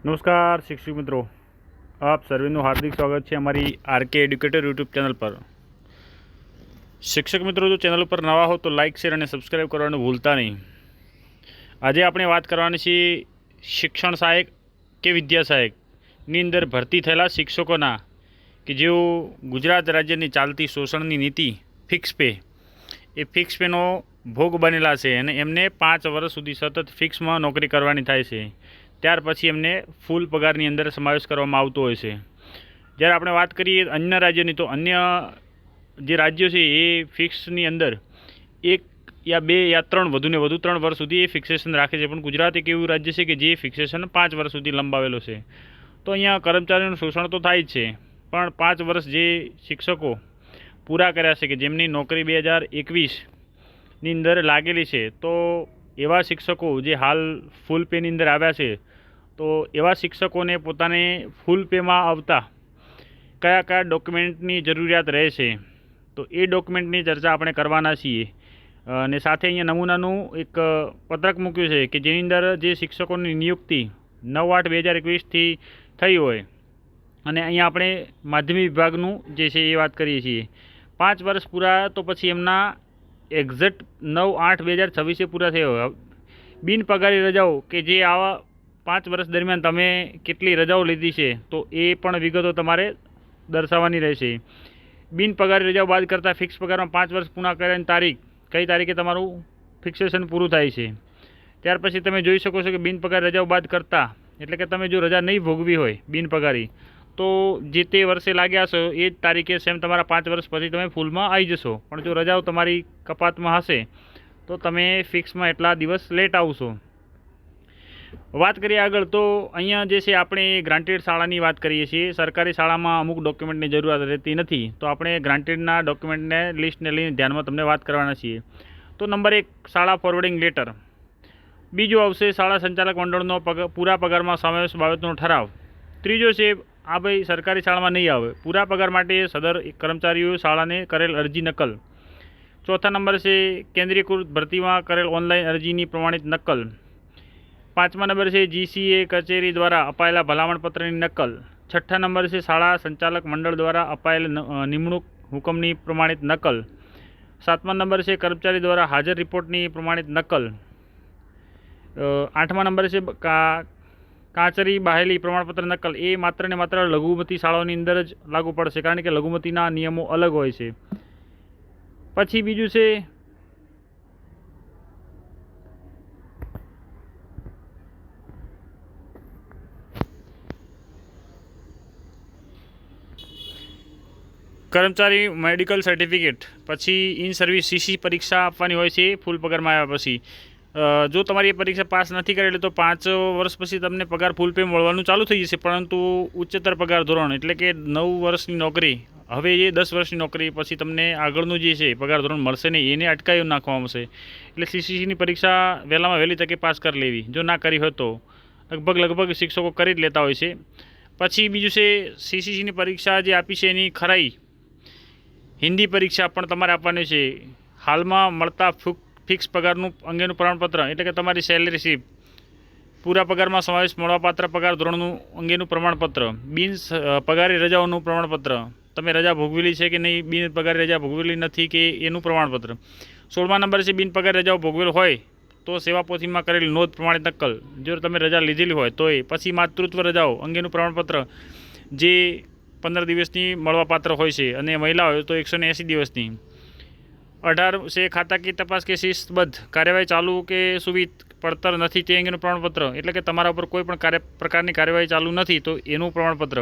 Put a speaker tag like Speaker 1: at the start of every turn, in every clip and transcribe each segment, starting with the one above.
Speaker 1: नमस्कार शिक्षक मित्रों, आप सर्वेનું हार्दिक स्वागत है हमारी आरके एडुकेटर यूट्यूब चैनल पर। शिक्षक मित्रों, जो चैनल पर नवा हो तो लाइक शेर और सब्सक्राइब करवाने भूलता नहीं। आज आपणे बात करवानी छे शिक्षण सहायक के विद्या सहायकनी अंदर भर्ती थयेला शिक्षकोना कि जेओ गुजरात राज्यनी चालती शोषणनी नीति फिक्स पे ए फिक्स पेनो भोग बनेला छे अने एमने 5 वर्ष सुधी सतत फिक्स में नौकरी करवानी थाय छे। त्यार पछी एमने फूल पगारनी अंदर समावेश करवामां आवतो होय छे। ज्यारे आपणे वात करीए अन्य राज्योनी तो अन्य जे राज्यो छे ए फिक्सनी अंदर 1 या 2 या 3 वधुने वधु 3 वर्ष सुधी ए फिक्सेशन राखे छे, पण गुजरात एक एवुं राज्य छे कि जे फिक्सेशन 5 वर्ष सुधी लंबावेलो छे। तो अहींया कर्मचारीओनुं शोषण तो थाय ज छे, पण 5 वर्ष जे शिक्षको पूरा कर्या छे कि जेमनी नौकरी 2021 नी अंदर लागेली छे, तो एवा शिक्षको जे हाल फूल पेनी अंदर आव्या छे, तो एवा शिक्षकोने पोताने फूल पे में आवता कया कया डॉक्यूमेंटनी जरूरियात रहे छे, तो ए डॉक्यूमेंटनी चर्चा आपणे करवाना छीए। अने साथे अहींया नमूनानुं एक पत्रक मूक्युं छे कि जेनी अंदर जे शिक्षकोनी नियुक्ति 9/8/2021 थी थई होय अने अहींया आपणे माध्यमिक विभागनुं जे छे ए वात करीए छीए। 5 वर्ष पूरा तो पछी एमना एक्ઝેક્ટ 9/8/2026 पूरा थया होय। बिन पगारी रजाओ के जे आवा 5 वर्ष दरमियान तमे केटली रजाओ लीधी छे तो ए पण विगतो तमारे दर्शाववानी रहेशे। बिन पगारी रजाओ बाद करता फिक्स पगार में 5 वर्ष पूरा कर्यानी तारीख कई तारीखे तमारुं फिक्सेशन पूरुं थाय छे। त्यार पछी तमे जोई शको छो कि बिन पगारी रजाओ बाद करता एटले के तमे जो रजा नहीं भोगवी होय बिन पगारी, तो जे ते वर्षे लाग्या छो ए ज तारीखे सेम तमारा 5 वर्ष पछी तमे फूलमां आई जशो। पण जो रजाओ तमारी कपातमां हशे तो तमे फिक्समां एटला दिवस लेट आवशो। बात करिए आगळ तो अहींया जे छे आपणे ग्रांटेड शाळानी बात करीए छीए। सरकारी शाळामां अमुक डॉक्यूमेंटनी जरूरत रहती नथी, तो आपणे ग्रांटेडना डॉक्यूमेंटने लिस्टने लईने ध्यानमां तमने वात करवाना छीए। तो नंबर 1 शाळा फॉरवर्डिंग लेटर, बीजो आवशे शाळा संचालक मंडळनो पूरा पगारमां समावेश बाबतनो ठराव, त्रीजो छे आ भाई सरकारी शाळामां नहीं आवे पूरा पगार माटे सदर कर्मचारीओ शाळाने करेल अरजी नकल। चौथा नंबर छे केंद्रीयकृत भरतीमां करेल ऑनलाइन अरजीनी प्रमाणित नकल। 5मा नंबर से जीसीए कचेरी द्वारा अपायेला भलामणपत्रनी नकल। 6ठा नंबर से शाळा संचालक मंडल द्वारा अपायेल निमणूक हुकमनी प्रमाणित नकल। 7मा नंबर से कर्मचारी द्वारा हाजर रिपोर्टनी प्रमाणित नकल। 8मा नंबर से काचरी बाहेली प्रमाणपत्र नकल। ए मात्र ने मात्र लघुमती शाळाओनी अंदर ज लागू पड़शे, कारण के लघुमतीना नियमो अलग होय छे। पछी बीजुं छे कर्मचारी मेडिकल सर्टिफिकेट, पछी इन सर्विस सीसी परीक्षा आपवानी होय छे फूल पगारमां आव्या पछी। जो तमारी ए परीक्षा पास नहीं करेली तो 5 वर्ष पछी तमने पगार फूल पे मळवानुं चालू थई जशे, परंतु उच्चतर पगार धोरण एटले के 9 वर्षनी नौकरी हवे ए 10 वर्षनी नौकरी पछी तमने आगळनुं जे छे पगार धोरण मळशे नहीं, एने अटकावी नाखवामां आवशे। एटले सीसीनी परीक्षा वहेलामां वहेली तके पास कर लेवी। जो ना करी होय तो लगभग शिक्षको करी ज लेता होय छे। पछी बीजुं छे सीसीनी परीक्षा जे आपी छे एनी खराई हिंदी परीक्षा पण तमारे आपवानी छे। हालमां मळता फिक्स पगारनुं अंगेनुं प्रमाणपत्र एटले के तमारी सेलरी स्लीप, पूरा पगारमां समावेश मळवापात्र पगार धोरणनुं अंगेनुं प्रमाणपत्र, बिन पगारी रजाओनुं प्रमाणपत्र, तमे रजा भोगवेली छे के नहीं, बिन पगारी रजा भोगवेली नथी के एनुं प्रमाणपत्र। 16मा नंबर छे बिन पगारी रजाओ भोगवेल होय तो सेवापोथीमां करेल नोंध प्रमाणित नकल, जो तमे रजा लीधेली होय तोय। पछी मातृत्व रजाओ अंगेनुं प्रमाणपत्र जे 15 दिवसनी मळवापात्र होय छे अने महिला होय तो 180 दिवसनी। 18 से खाता की तपास के शिस्तबद्ध कार्यवाही चालू के सुविध પડતર નથી તે અંગેનું પ્રમાણપત્ર, એટલે કે તમારા ઉપર કોઈ પણ પ્રકારની કાર્યવાહી ચાલુ નથી તો એનું પ્રમાણપત્ર।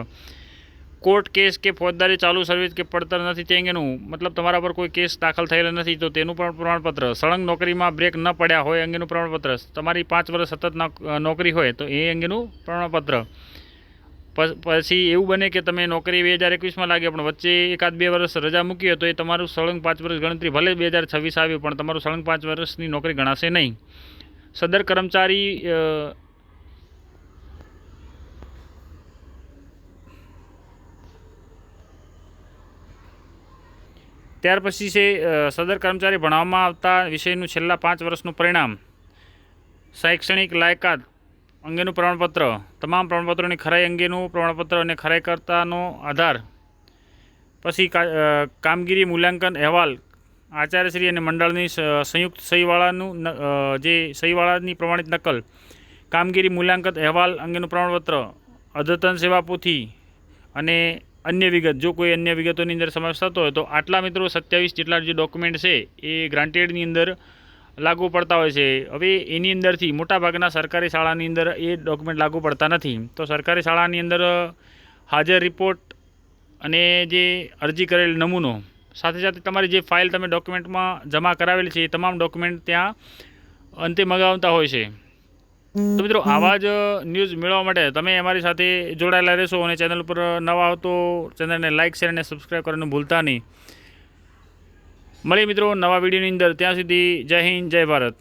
Speaker 1: કોર્ટ કેસ કે ફોજદારી ચાલુ સર્વિસ કે પડતર નથી તે અંગેનું, मतलब તમારા પર કોઈ કેસ દાખલ થયેલો નથી તો તેનું પણ પ્રમાણપત્ર। સળંગ નોકરીમાં બ્રેક ન પડ્યા હોય અંગેનું પ્રમાણપત્ર, તમારી 5 વર્ષ સતત નોકરી હોય તો એ અંગેનું પ્રમાણપત્ર। પછી એવું બને કે તમે નોકરી 2021માં લાગી પણ વચ્ચે 1-2 વર્ષ રજા મૂકી હોય તો એ તમારું સળંગ 5 વર્ષ ગણતરી ભલે 2026 આવ્યું પણ તમારું સળંગ 5 વર્ષની નોકરી ગણાશે નહીં। સદર કર્મચારી ત્યાર પછી છે સદર કર્મચારી ભણાવવામાં આવતા વિષયનું છેલ્લા 5 વર્ષનું પરિણામ, શૈક્ષણિક લાયકાત અંગેનું પ્રમાણપત્ર, તમામ પ્રમાણપત્રોની ખરાઈ અંગેનું પ્રમાણપત્ર અને ખરાઈકર્તાનો આધાર, પછી કામગીરી મૂલ્યાંકન અહેવાલ, આચાર્યશ્રી અને મંડળની સંયુક્ત સહીવાળાનું જે સહીવાળાની પ્રમાણિત નકલ, કામગીરી મૂલ્યાંકન અહેવાલ અંગેનું પ્રમાણપત્ર, અદ્યતન સેવા પોથી અને અન્ય વિગત, જો કોઈ અન્ય વિગતોની અંદર સમાવેશ થતો હોય તો આટલા મિત્રો 27 જેટલા જે ડોક્યુમેન્ટ છે એ ગ્રાન્ટેડની અંદર લાગુ પડતા હોય છે. હવે એની અંદરથી મોટાભાગના સરકારી શાળાની અંદર એ ડોક્યુમેન્ટ લાગુ પડતા નથી. તો સરકારી શાળાની અંદર હાજર રિપોર્ટ અને જે અરજી કરેલ નમૂનો સાથે સાથે તમારી જે ફાઇલ તમે ડોક્યુમેન્ટમાં જમા કરાવેલી છે એ તમામ ડોક્યુમેન્ટ ત્યાં અંતે મગાવતા હોય છે. તો મિત્રો આવા જ ન્યૂઝ મેળવવા માટે તમે અમારી સાથે જોડાયેલા રહેશો અને ચેનલ પર નવા હો તો ચેનલને લાઇક શેર અને સબસ્ક્રાઈબ કરવાનું ભૂલતા નહીં. મળીએ મિત્રો નવા વિડીયોની અંદર. ત્યાં સુધી જય હિન્દ, જય ભારત.